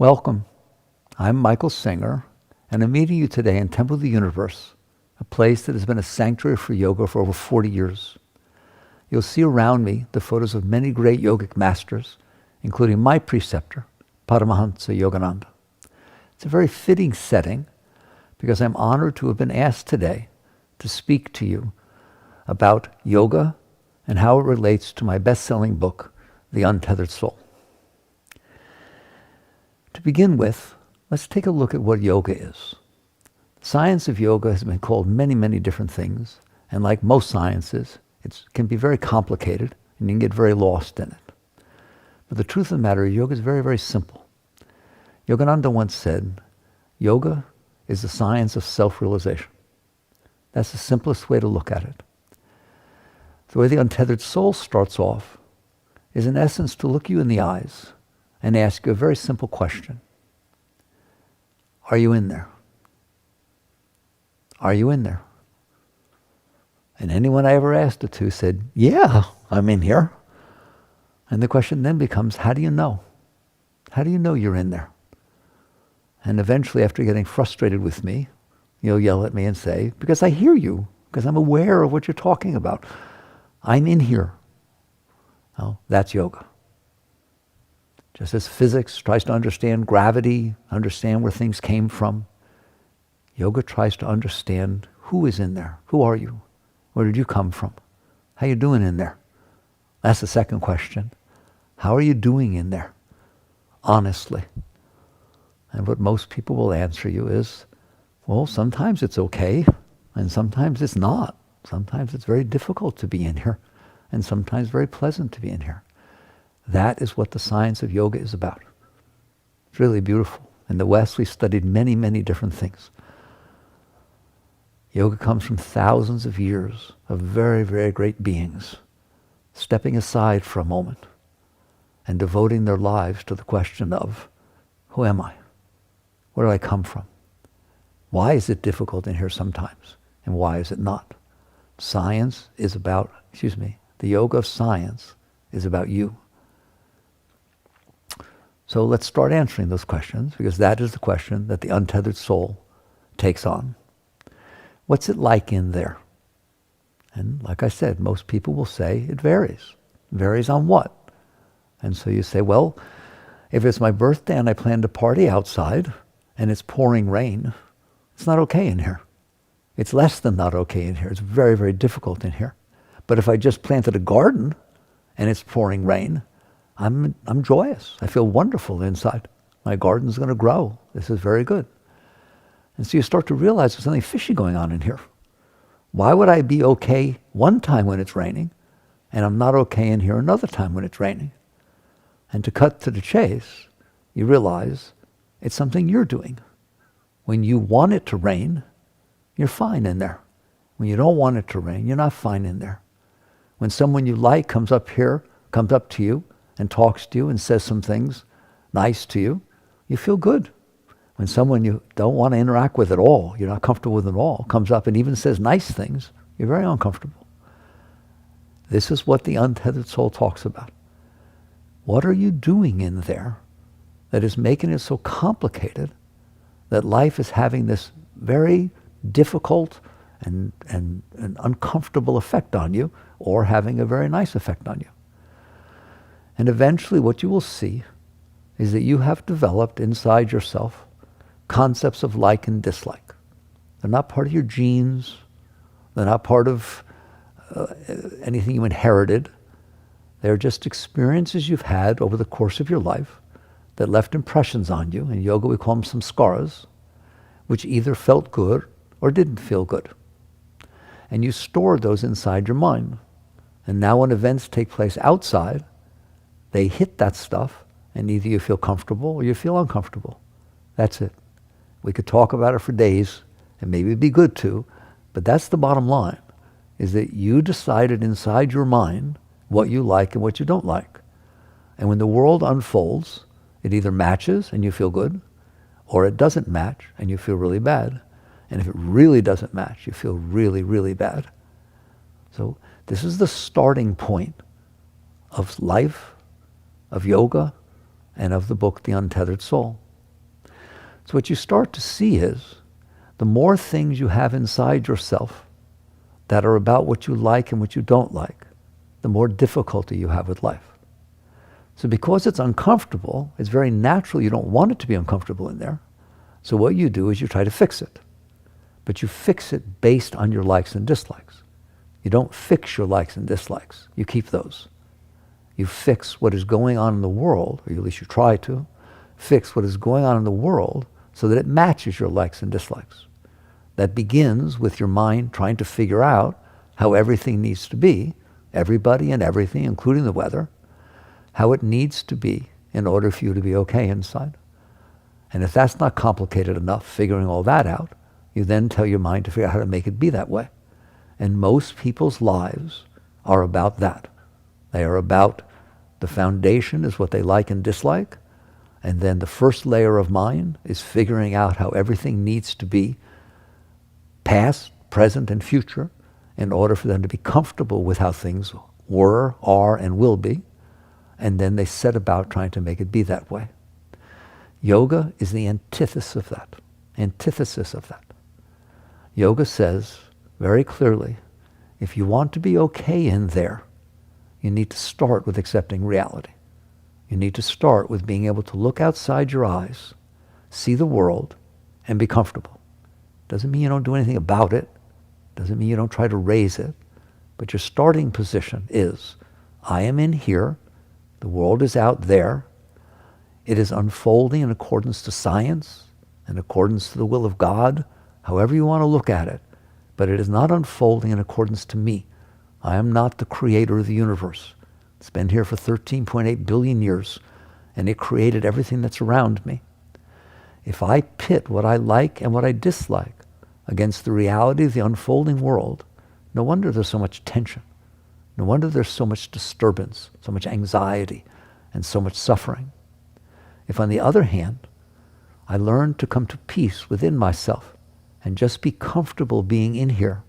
Welcome. I'm Michael Singer, and I'm meeting you today in Temple of the Universe, a place that has been a sanctuary for yoga for over 40 years. You'll see around me the photos of many great yogic masters, including my preceptor, Paramahansa Yogananda. It's a very fitting setting because I'm honored to have been asked today to speak to you about yoga and how it relates to my best-selling book, The Untethered Soul. To begin with, let's take a look at what yoga is. The science of yoga has been called many, many different things, and like most sciences, it can be very complicated and you can get very lost in it. But the truth of the matter is yoga is very, very simple. Yogananda once said, yoga is the science of self-realization. That's the simplest way to look at it. The way the untethered soul starts off is in essence to look you in the eyes and ask you a very simple question. Are you in there? Are you in there? And anyone I ever asked it to said, yeah, I'm in here. And the question then becomes, how do you know? How do you know you're in there? And eventually, after getting frustrated with me, you'll yell at me and say, because I hear you, because I'm aware of what you're talking about. I'm in here. Well, that's yoga. Just as physics tries to understand gravity, understand where things came from, yoga tries to understand who is in there. Who are you? Where did you come from? How you doing in there? That's the second question. How are you doing in there? Honestly. And what most people will answer you is, well, sometimes it's okay, and sometimes it's not. Sometimes it's very difficult to be in here, and sometimes very pleasant to be in here. That is what the science of yoga is about. It's really beautiful. In the West, we studied many, many different things. Yoga comes from thousands of years of very, very great beings stepping aside for a moment and devoting their lives to the question of, who am I? Where do I come from? Why is it difficult in here sometimes? And why is it not? Science is about, the yoga of science is about you. So let's start answering those questions, because that is the question that the untethered soul takes on. What's it like in there? And like I said, most people will say it varies. It varies on what? And so you say, well, if it's my birthday and I plan to party outside and it's pouring rain, it's not okay in here. It's less than not okay in here. It's very, very difficult in here. But if I just planted a garden and it's pouring rain, I'm joyous. I feel wonderful inside. My garden's going to grow. This is very good. And so you start to realize there's something fishy going on in here. Why would I be okay one time when it's raining, and I'm not okay in here another time when it's raining? And to cut to the chase, you realize it's something you're doing. When you want it to rain, you're fine in there. When you don't want it to rain, you're not fine in there. When someone you like comes up to you and talks to you and says some things nice to you, you feel good. When someone you don't want to interact with at all, you're not comfortable with at all, comes up and even says nice things, you're very uncomfortable. This is what the untethered soul talks about. What are you doing in there that is making it so complicated that life is having this very difficult and uncomfortable effect on you, or having a very nice effect on you? And eventually what you will see is that you have developed inside yourself concepts of like and dislike. They're not part of your genes. They're not part of anything you inherited. They're just experiences you've had over the course of your life that left impressions on you. In yoga we call them samskaras, which either felt good or didn't feel good. And you stored those inside your mind. And now when events take place outside, they hit that stuff, and either you feel comfortable or you feel uncomfortable. That's it. We could talk about it for days, and maybe it'd be good to, but that's the bottom line, is that you decided inside your mind what you like and what you don't like. And when the world unfolds, it either matches and you feel good, or it doesn't match and you feel really bad. And if it really doesn't match, you feel really, really bad. So this is the starting point of life, of yoga, and of the book, The Untethered Soul. So what you start to see is the more things you have inside yourself that are about what you like and what you don't like, the more difficulty you have with life. So because it's uncomfortable, it's very natural you don't want it to be uncomfortable in there. So what you do is you try to fix it. But you fix it based on your likes and dislikes. You don't fix your likes and dislikes. You keep those. You fix what is going on in the world, or at least you try to, fix what is going on in the world so that it matches your likes and dislikes. That begins with your mind trying to figure out how everything needs to be, everybody and everything, including the weather, how it needs to be in order for you to be okay inside. And if that's not complicated enough, figuring all that out, you then tell your mind to figure out how to make it be that way. And most people's lives are about that. They are about the foundation is what they like and dislike, and then the first layer of mind is figuring out how everything needs to be past, present, and future in order for them to be comfortable with how things were, are, and will be. And then they set about trying to make it be that way. Yoga is the antithesis of that. Antithesis of that. Yoga says very clearly, if you want to be okay in there, you need to start with accepting reality. You need to start with being able to look outside your eyes, see the world, and be comfortable. Doesn't mean you don't do anything about it. Doesn't mean you don't try to raise it. But your starting position is, I am in here, the world is out there, it is unfolding in accordance to science, in accordance to the will of God, however you want to look at it, but it is not unfolding in accordance to me. I am not the creator of the universe. It's been here for 13.8 billion years, and it created everything that's around me. If I pit what I like and what I dislike against the reality of the unfolding world, no wonder there's so much tension. No wonder there's so much disturbance, so much anxiety, and so much suffering. If, on the other hand, I learn to come to peace within myself and just be comfortable being in here,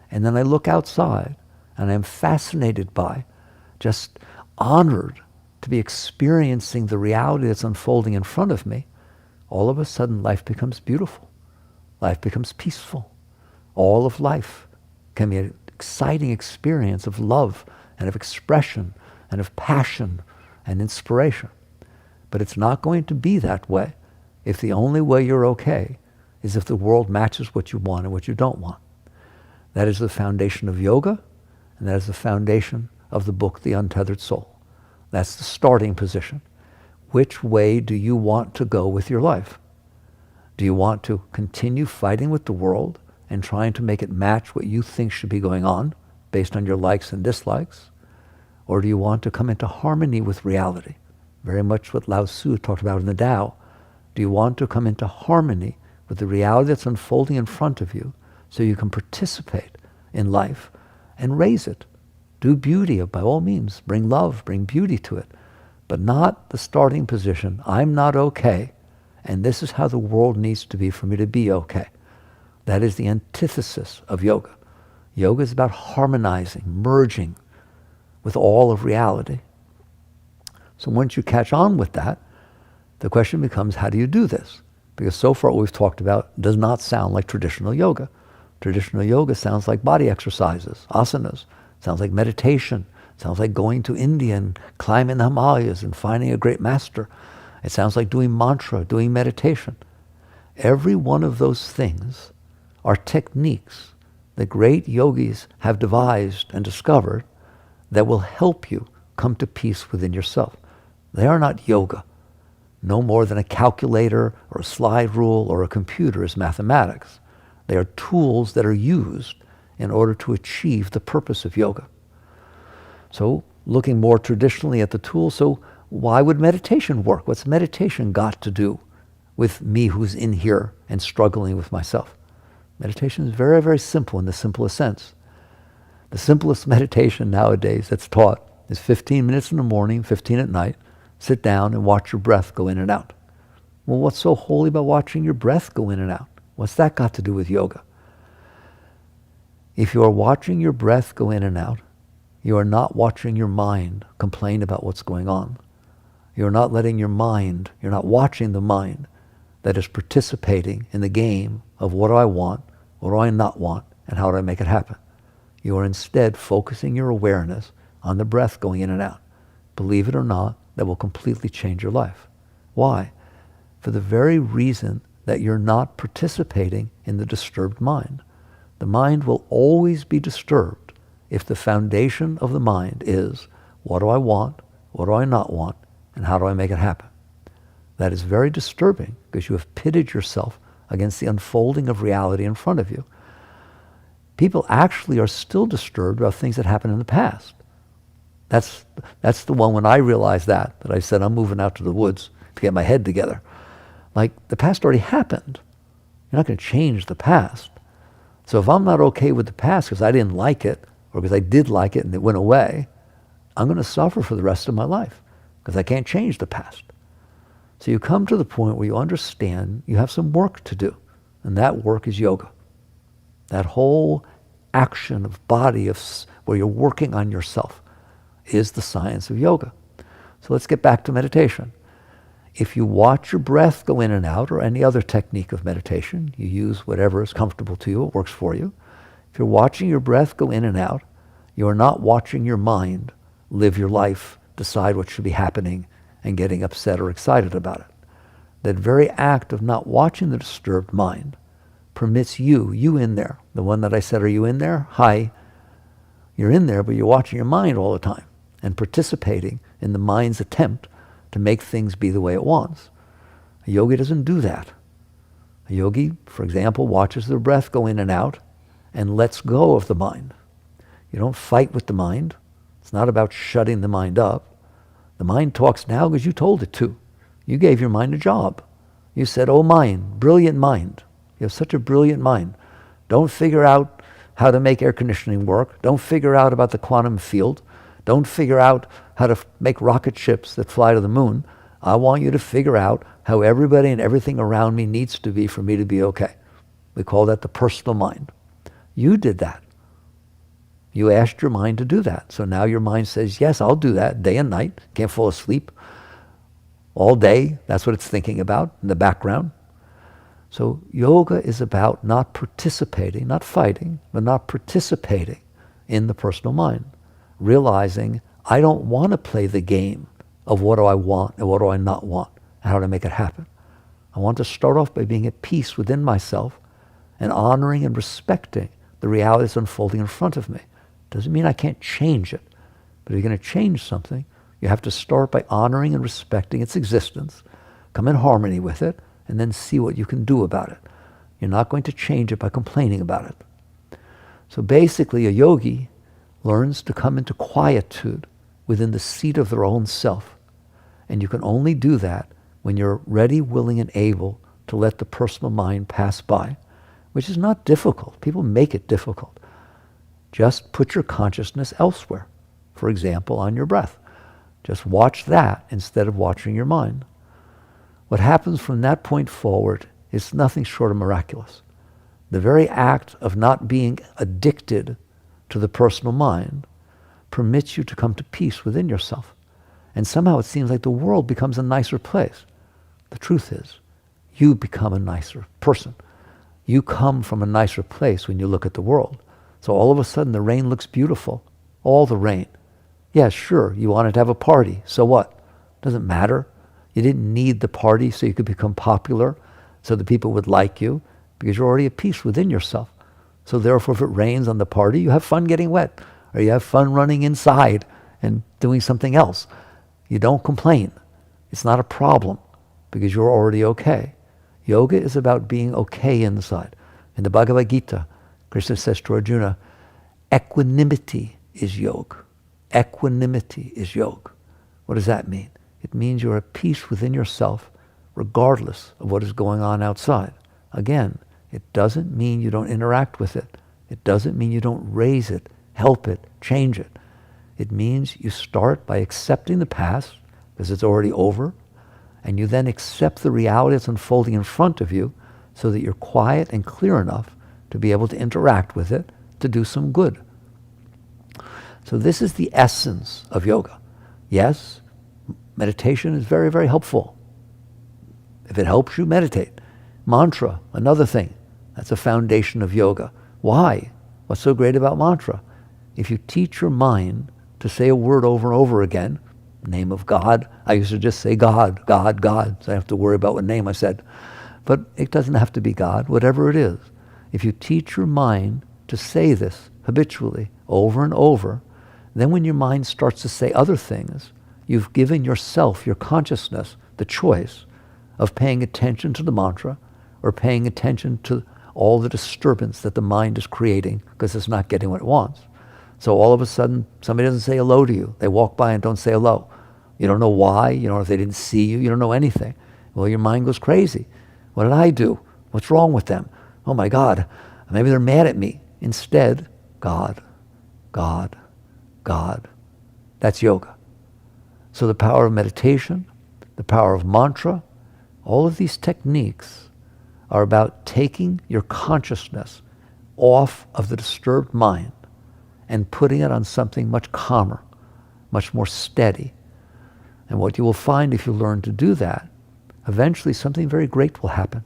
and then I look outside and I'm fascinated by, just honored to be experiencing the reality that's unfolding in front of me, all of a sudden life becomes beautiful. Life becomes peaceful. All of life can be an exciting experience of love and of expression and of passion and inspiration. But it's not going to be that way if the only way you're okay is if the world matches what you want and what you don't want. That is the foundation of yoga, and that is the foundation of the book, The Untethered Soul. That's the starting position. Which way do you want to go with your life? Do you want to continue fighting with the world and trying to make it match what you think should be going on based on your likes and dislikes? Or do you want to come into harmony with reality? Very much what Lao Tzu talked about in the Tao. Do you want to come into harmony with the reality that's unfolding in front of you so you can participate in life and raise it? Do beauty, by all means. Bring love, bring beauty to it. But not the starting position, I'm not okay, and this is how the world needs to be for me to be okay. That is the antithesis of yoga. Yoga is about harmonizing, merging with all of reality. So once you catch on with that, the question becomes, how do you do this? Because so far what we've talked about does not sound like traditional yoga. Traditional yoga sounds like body exercises, asanas. Sounds like meditation. Sounds like going to India and climbing the Himalayas and finding a great master. It sounds like doing mantra, doing meditation. Every one of those things are techniques that great yogis have devised and discovered that will help you come to peace within yourself. They are not yoga. No more than a calculator or a slide rule or a computer is mathematics. They are tools that are used in order to achieve the purpose of yoga. So, looking more traditionally at the tools, so why would meditation work? What's meditation got to do with me who's in here and struggling with myself? Meditation is very, very simple in the simplest sense. The simplest meditation nowadays that's taught is 15 minutes in the morning, 15 at night. Sit down and watch your breath go in and out. Well, what's so holy about watching your breath go in and out? What's that got to do with yoga? If you are watching your breath go in and out, you are not watching your mind complain about what's going on. You're not letting your mind, you're not watching the mind that is participating in the game of what do I want, what do I not want, and how do I make it happen. You are instead focusing your awareness on the breath going in and out. Believe it or not, that will completely change your life. Why? For the very reason that you're not participating in the disturbed mind. The mind will always be disturbed if the foundation of the mind is, what do I want, what do I not want, and how do I make it happen? That is very disturbing because you have pitted yourself against the unfolding of reality in front of you. People actually are still disturbed about things that happened in the past. That's the one when I realized that I said, I'm moving out to the woods to get my head together. Like, the past already happened. You're not going to change the past. So if I'm not okay with the past because I didn't like it, or because I did like it and it went away, I'm going to suffer for the rest of my life because I can't change the past. So you come to the point where you understand you have some work to do, and that work is yoga. That whole action of body, where you're working on yourself, is the science of yoga. So let's get back to meditation. If you watch your breath go in and out, or any other technique of meditation, you use whatever is comfortable to you, it works for you. If you're watching your breath go in and out, you are not watching your mind live your life, decide what should be happening, and getting upset or excited about it. That very act of not watching the disturbed mind permits you in there, the one that I said, are you in there? Hi. You're in there, but you're watching your mind all the time and participating in the mind's attempt to make things be the way it wants. A yogi doesn't do that. A yogi, for example, watches their breath go in and out and lets go of the mind. You don't fight with the mind. It's not about shutting the mind up. The mind talks now because you told it to. You gave your mind a job. You said, oh mind, brilliant mind. You have such a brilliant mind. Don't figure out how to make air conditioning work. Don't figure out about the quantum field. Don't figure out how to make rocket ships that fly to the moon. I want you to figure out how everybody and everything around me needs to be for me to be okay. We call that the personal mind. You did that. You asked your mind to do that. So now your mind says, yes, I'll do that day and night. Can't fall asleep. All day, that's what it's thinking about in the background. So yoga is about not participating, not fighting, but not participating in the personal mind. Realizing I don't want to play the game of what do I want and what do I not want and how to make it happen. I want to start off by being at peace within myself and honoring and respecting the reality that's unfolding in front of me. Doesn't mean I can't change it, but if you're going to change something, you have to start by honoring and respecting its existence, come in harmony with it, and then see what you can do about it. You're not going to change it by complaining about it. So basically, a yogi learns to come into quietude within the seat of their own self. And you can only do that when you're ready, willing, and able to let the personal mind pass by, which is not difficult. People make it difficult. Just put your consciousness elsewhere. For example, on your breath. Just watch that instead of watching your mind. What happens from that point forward is nothing short of miraculous. The very act of not being addicted to the personal mind permits you to come to peace within yourself. And somehow it seems like the world becomes a nicer place. The truth is, you become a nicer person. You come from a nicer place when you look at the world. So all of a sudden the rain looks beautiful. All the rain. Yeah, sure, you wanted to have a party. So what? Doesn't matter. You didn't need the party so you could become popular, so that people would like you, because you're already at peace within yourself. So therefore, if it rains on the party, you have fun getting wet, or you have fun running inside and doing something else. You don't complain. It's not a problem, because you're already okay. Yoga is about being okay inside. In the Bhagavad Gita, Krishna says to Arjuna, equanimity is yoga. Equanimity is yoga. What does that mean? It means you're at peace within yourself, regardless of what is going on outside. Again, it doesn't mean you don't interact with it. It doesn't mean you don't raise it, help it, change it. It means you start by accepting the past, because it's already over, and you then accept the reality that's unfolding in front of you so that you're quiet and clear enough to be able to interact with it, to do some good. So this is the essence of yoga. Yes, meditation is very, very helpful. If it helps you, meditate. Mantra, another thing. That's a foundation of yoga. Why? What's so great about mantra? If you teach your mind to say a word over and over again, name of God, I used to just say God, God, God, so I don't have to worry about what name I said. But it doesn't have to be God, whatever it is. If you teach your mind to say this habitually over and over, then when your mind starts to say other things, you've given yourself, your consciousness, the choice of paying attention to the mantra or paying attention to all the disturbance that the mind is creating because it's not getting what it wants. So all of a sudden, somebody doesn't say hello to you. They walk by and don't say hello. You don't know why. You don't know if they didn't see you. You don't know anything. Well, your mind goes crazy. What did I do? What's wrong with them? Oh my God, maybe they're mad at me. Instead, God, God, God. That's yoga. So the power of meditation, the power of mantra, all of these techniques are about taking your consciousness off of the disturbed mind and putting it on something much calmer, much more steady. And what you will find if you learn to do that, eventually something very great will happen.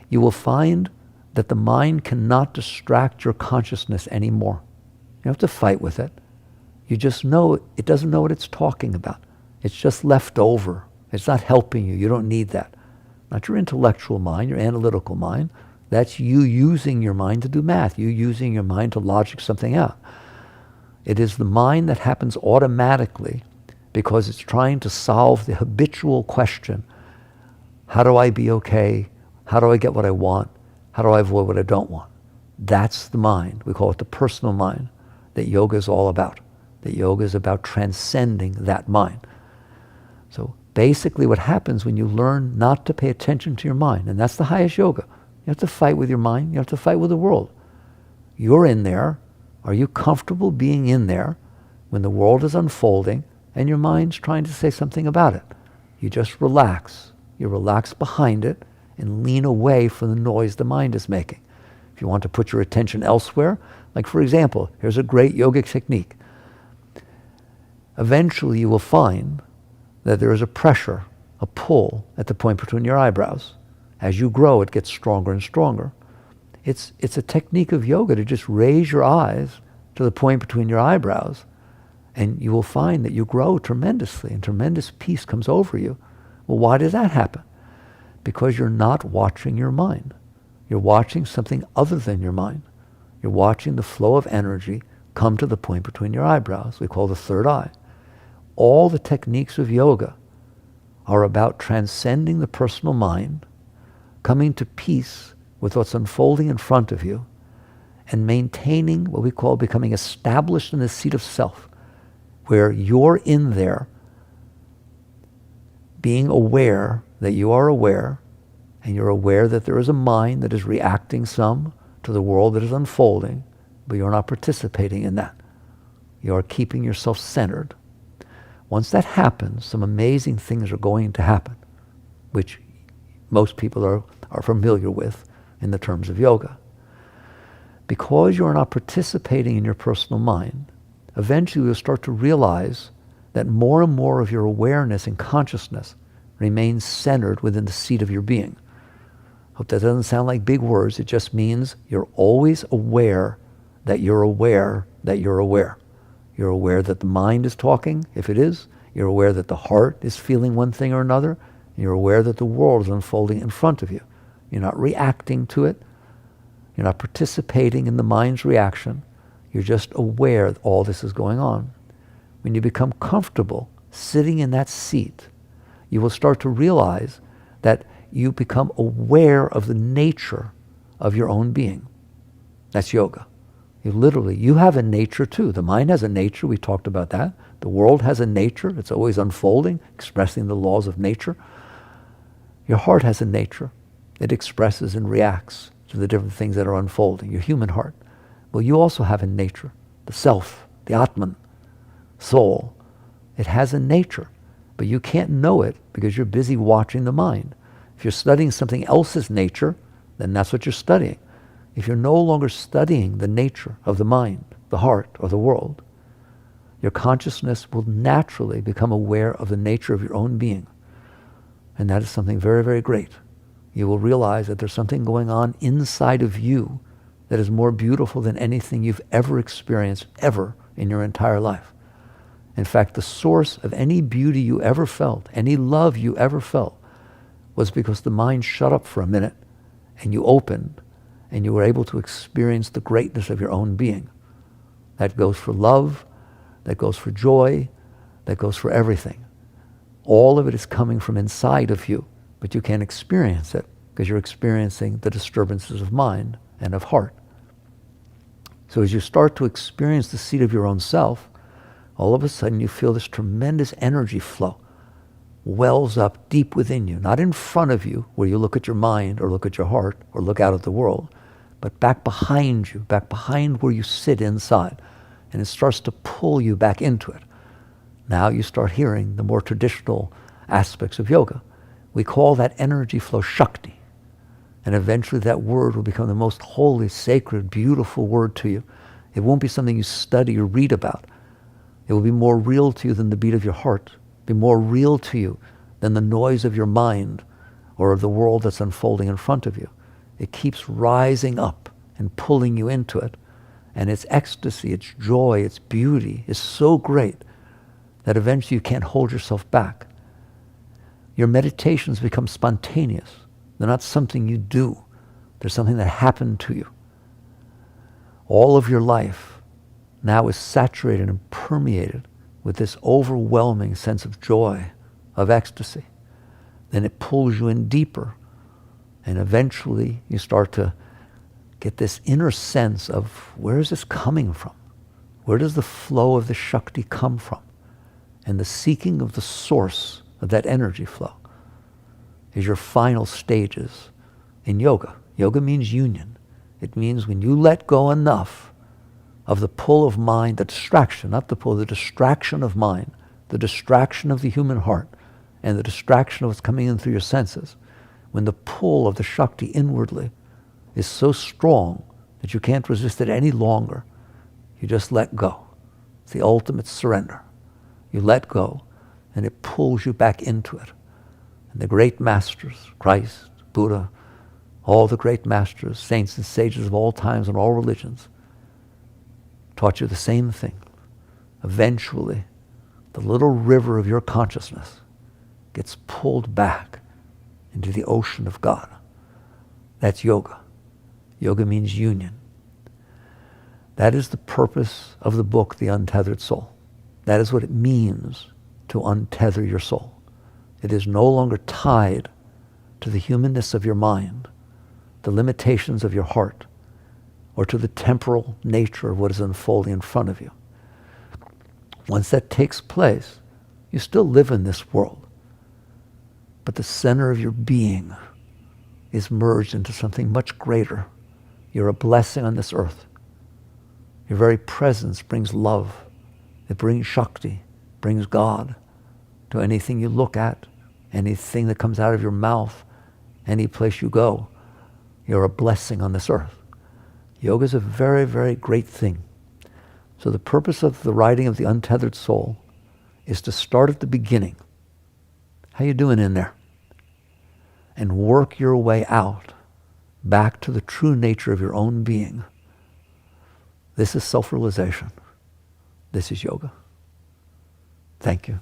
You will find that the mind cannot distract your consciousness anymore. You don't have to fight with it. You just know it doesn't know what it's talking about. It's just left over. It's not helping you. You don't need that. Not your intellectual mind, your analytical mind. That's you using your mind to do math. You using your mind to logic something out. It is the mind that happens automatically because it's trying to solve the habitual question, how do I be okay? How do I get what I want? How do I avoid what I don't want? That's the mind. We call it the personal mind that yoga is all about. That yoga is about transcending that mind. So basically what happens when you learn not to pay attention to your mind, and that's the highest yoga. You have to fight with your mind. You have to fight with the world. You're in there. Are you comfortable being in there when the world is unfolding and your mind's trying to say something about it? You just relax. You relax behind it and lean away from the noise the mind is making. If you want to put your attention elsewhere, like for example, here's a great yogic technique. Eventually you will find that there is a pressure, a pull at the point between your eyebrows. As you grow, it gets stronger and stronger. It's a technique of yoga to just raise your eyes to the point between your eyebrows, and you will find that you grow tremendously, and tremendous peace comes over you. Well, why does that happen? Because you're not watching your mind. You're watching something other than your mind. You're watching the flow of energy come to the point between your eyebrows. We call the third eye. All the techniques of yoga are about transcending the personal mind, coming to peace with what's unfolding in front of you, and maintaining what we call becoming established in the seat of self, where you're in there being aware that you are aware, and you're aware that there is a mind that is reacting some to the world that is unfolding, but you're not participating in that. You are keeping yourself centered. Once that happens, some amazing things are going to happen, which most people are familiar with in the terms of yoga. Because you're not participating in your personal mind, eventually you'll start to realize that more and more of your awareness and consciousness remains centered within the seat of your being. Hope that doesn't sound like big words. It just means you're always aware that you're aware that you're aware. You're aware that the mind is talking, if it is. You're aware that the heart is feeling one thing or another. You're aware that the world is unfolding in front of you. You're not reacting to it. You're not participating in the mind's reaction. You're just aware that all this is going on. When you become comfortable sitting in that seat, you will start to realize that you become aware of the nature of your own being. That's yoga. You have a nature too. The mind has a nature. We talked about that. The world has a nature. It's always unfolding, expressing the laws of nature. Your heart has a nature. It expresses and reacts to the different things that are unfolding. Your human heart. Well, you also have a nature. The self, the Atman, soul. It has a nature, but you can't know it because you're busy watching the mind. If you're studying something else's nature, then that's what you're studying. If you're no longer studying the nature of the mind, the heart, or the world, your consciousness will naturally become aware of the nature of your own being. And that is something very, very great. You will realize that there's something going on inside of you that is more beautiful than anything you've ever experienced, ever in your entire life. In fact, the source of any beauty you ever felt, any love you ever felt, was because the mind shut up for a minute and you opened and you were able to experience the greatness of your own being. That goes for love, that goes for joy, that goes for everything. All of it is coming from inside of you, but you can't experience it because you're experiencing the disturbances of mind and of heart. So as you start to experience the seat of your own self, all of a sudden you feel this tremendous energy flow wells up deep within you, not in front of you where you look at your mind or look at your heart or look out at the world, but back behind you, back behind where you sit inside. And it starts to pull you back into it. Now you start hearing the more traditional aspects of yoga. We call that energy flow Shakti. And eventually that word will become the most holy, sacred, beautiful word to you. It won't be something you study or read about. It will be more real to you than the beat of your heart, be more real to you than the noise of your mind or of the world that's unfolding in front of you. It keeps rising up and pulling you into it. And its ecstasy, its joy, its beauty is so great that eventually you can't hold yourself back. Your meditations become spontaneous. They're not something you do. They're something that happened to you. All of your life now is saturated and permeated with this overwhelming sense of joy, of ecstasy. Then it pulls you in deeper. And eventually you start to get this inner sense of, where is this coming from? Where does the flow of the Shakti come from? And the seeking of the source of that energy flow is your final stages in yoga. Yoga means union. It means when you let go enough of the pull of mind, the distraction, not the pull, the distraction of mind, the distraction of the human heart, and the distraction of what's coming in through your senses, when the pull of the Shakti inwardly is so strong that you can't resist it any longer, you just let go. It's the ultimate surrender. You let go, and it pulls you back into it. And the great masters, Christ, Buddha, all the great masters, saints and sages of all times and all religions, taught you the same thing. Eventually, the little river of your consciousness gets pulled back into the ocean of God. That's yoga. Yoga means union. That is the purpose of the book, The Untethered Soul. That is what it means to untether your soul. It is no longer tied to the humanness of your mind, the limitations of your heart, or to the temporal nature of what is unfolding in front of you. Once that takes place, you still live in this world, but the center of your being is merged into something much greater. You're a blessing on this earth. Your very presence brings love. It brings Shakti, brings God to anything you look at, anything that comes out of your mouth, any place you go. You're a blessing on this earth. Yoga is a very, very great thing. So the purpose of the writing of The Untethered Soul is to start at the beginning. How you doing in there? And work your way out back to the true nature of your own being. This is self-realization. This is yoga. Thank you.